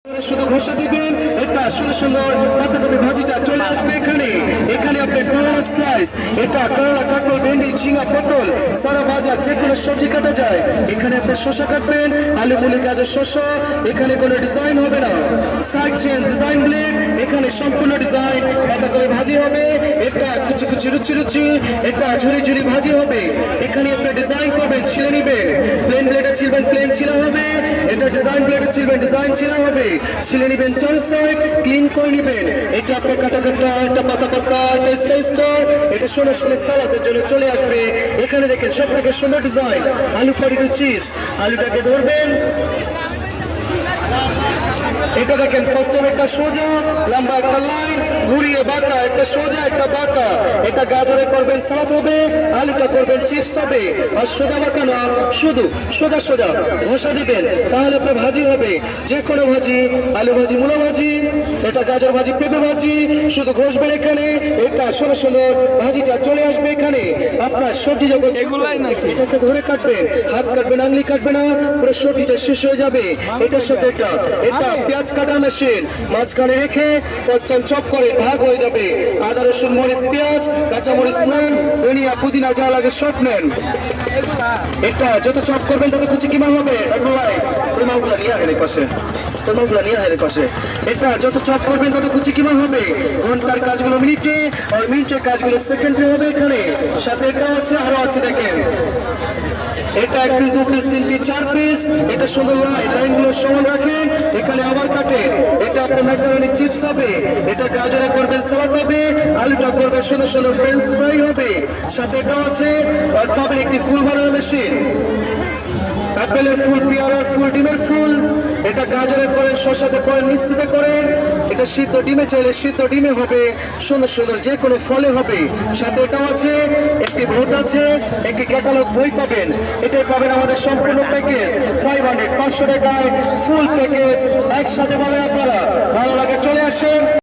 শুধু ঘষা দিবেন, এটা সুন্দর সুন্দর পাতাকপি ভাজিটা চলে আসবে এখানে। এখানে আপনি করলা স্লাইস, এটা করলা, কাঁকরোল, ভেন্ডি, ঝিঙা, পটল, সারা বাজার যে কোনো সবজি কাটা যায়। এখানে আপনি শসা কাটবেন, আলু, মুলি, গাজর, শসা। এখানে কোনো ডিজাইন হবে না, সাইড চেঞ্জ, ডিজাইন ব্লেড। এখানে সম্পূর্ণ ডিজাইন পাতাকপি ভাজি হবে, এটা কিছু কিছু রুচি রুচি, এটা ঝুরি ঝুরি ভাজি হবে। এখানে আপনি ডিজাইন করবেন, ছিলে নিবেন, প্লেন ব্লেডে ছিলবেন, প্লেন ছিলা হবে। এটা ডিজাইন ব্লেডে ছিলবেন, ডিজাইন ছিলা হবে। ছিলে নিবেন, চার সাইড ক্লিন করে নিবেন। এটা আপনার কাটা কাটা, একটা পাতা পাতা, একটা স্টার। এটা সোনা সোনা সালাদের জন্য চলে আসবে। এখানে দেখেন সব থেকে সুন্দর ডিজাইন, আলু পটেটো চিপস। আলুটাকে ধরবেন, এটা দেখেন ফার্স্ট টাইম একটা সোজা লম্বা একটা লাইন, ঘুরিয়ে বাঁকা, একটা সোজা একটা বাঁকা। এটা গাজরে করবেন সালাদ হবে, আলুটা করবেন চিপস হবে। আর সোজা বাঁকা না, শুধু সোজা সোজা ঘষা দিবেন, তাহলে আপনার ভাজি হবে। যে কোনো ভাজি, আলু ভাজি, মূলা ভাজি, এটা গাজর ভাজি, পেঁপে ভাজি, শুধু ঘষবেন এখানে। এটা সুন্দর সুন্দর ভাজিটা চলে আসবে এখানে। আপনার সবজি যখন এটাকে ধরে কাটবেন, হাত কাটবেন, আঙুলি কাটবে না, পুরো সবজিটা শেষ হয়ে যাবে। এটার সাথে এটা পেঁয়াজ কাটা মেশিন, মাঝখানে রেখে ফার্স্ট টাইম চপ করে ভাগ হয়ে যাবে। আদা, রসুন, মরিচ, পেঁয়াজ, কাঁচামরিচ নেন, ধনিয়া, পুদিনা যা লাগে সব নেন। এটা যত চপ করবেন তত কুচি কিমা হবে। তোমাগুলা নিয়ে আসেন পাশে, তোমাগুলা নিয়ে আসেন পাশে। এটা যত চপ করবেন তত কুচি কিমা হবে। ঘন্টার কাজগুলো মিনিটে, আর মিনিটের কাজগুলো সেকেন্ডে হবে এখানে। সাথে এটা আছে, আরো আছে দেখেন। এটা এক পিস, দু পিস, তিন পিস, চার পিস। এটা সুন্দর লাইনগুলো সমান রাখেন, এখানে আবার কাটেন। এটা আপনার ম্যাকারনি চিপস হবে, এটা গাজরে করবেন সালাদ হবে, আলুটা করবেন সুন্দর সুন্দর ফ্রেঞ্চ ফ্রাই হবে। সাথে এটাও আছে, আর পাবেন একটি ফুল বানানোর মেশিন, অ্যাপেলের ফুল, পেয়ারার ফুল, ডিমের ফুল। এটা গাজরে করেন, শসাতে করেন, মিষ্টিতে করেন। এটা সিদ্ধ ডিমে চাইলে সিদ্ধ ডিমে হবে, সুন্দর সুন্দর যে কোনো ফলে হবে। সাথে এটাও আছে, একটি ভোট আছে, একটি ক্যাটালগ বই পাবেন। এটাই পাবেন আমাদের সম্পূর্ণ প্যাকেজ 500 টাকায় ফুল প্যাকেজ একসাথে পাবেন আপনারা। ভালো লাগে চলে আসেন।